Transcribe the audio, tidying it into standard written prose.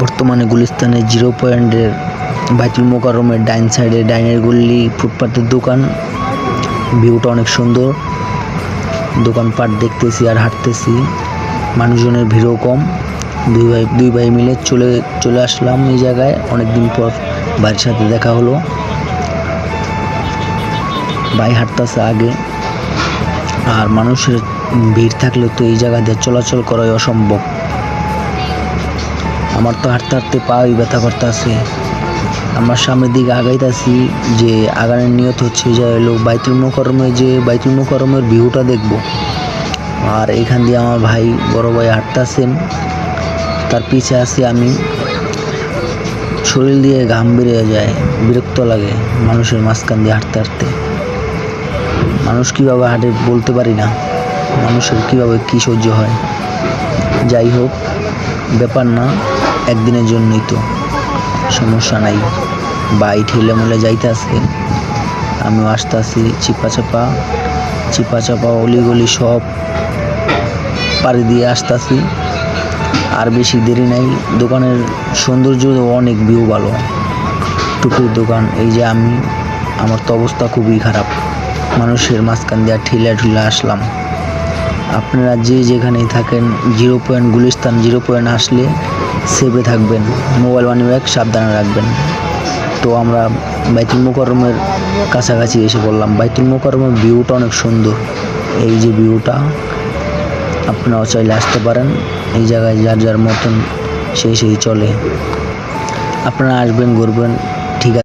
বর্তমানে গুলিস্তানে 0 পয়েন্টের বাইতুল মোকাররমের ডাইন সাইডে ডাইনের গল্লি ফুটপাতের দোকান। ভিউটা অনেক সুন্দর, দোকানপাট দেখতেছি আর হাঁটতেছি, মানুষজনের ভিড়ও কম। দুই ভাই মিলে চলে আসলাম এই জায়গায়। অনেকদিন পর ভাইয়ের সাথে দেখা হলো। ভাই হাঁটতেছে আগে, আর মানুষের ভিড় থাকলে তো এই জায়গা দিয়ে চলাচল করাই অসম্ভব। আমার তো হাঁটতে হাঁটতে পাই ব্যথা করতেছে। আমরা সামনের দিকে আগাইতেছি, যে আগানোর নিয়ত হচ্ছে যে হলো বাইতুল মোকাররমের ভিউটা দেখব। আর এখান দিয়ে আমার ভাই বড় ভাই হাঁটতেছেন, তার পিছে আছি আমি। শরীর দিয়ে ঘাম বেরিয়ে যায়, বিরক্ত লাগে মানুষের মাঝখান দিয়ে হাঁটতে হাঁটতে। মানুষ কীভাবে হাঁটে বলতে পারি না, মানুষের কীভাবে কী সহ্য হয়। যাই হোক, ব্যাপার না, একদিনের জন্যই তো, সমস্যা নাই। ভাই ঠেলে মেলে যাইতে আসে, আমিও আসতে আসি চিপা চাপা অলিগলি সব পাড়ি দিয়ে আসতেছি। আর বেশি দেরি নাই। দোকানের সৌন্দর্য অনেক, ভিউ ভালো, টুপির দোকান। এই যে আমার তো অবস্থা খুবই খারাপ, মানুষের মাঝখান দিয়ে ঠেলে আসলাম। আপনারা যে যেখানেই থাকেন, 0 পয়েন্ট গুলিস্তান 0 পয়েন্ট আসলে সেভে থাকবেন, মোবাইল মানি ব্যাগ সাবধানে রাখবেন। তো আমরা বাইতুল মোকাররমের কাছাকাছি এসে পড়লাম। বাইতুল মোকাররমের ভিউটা অনেক সুন্দর। এই যে ভিউটা, আপনারাও চাইলে আসতে পারেন। এই জায়গায় যার যার মতন সেই চলে। আপনারা আসবেন, ঘুরবেন,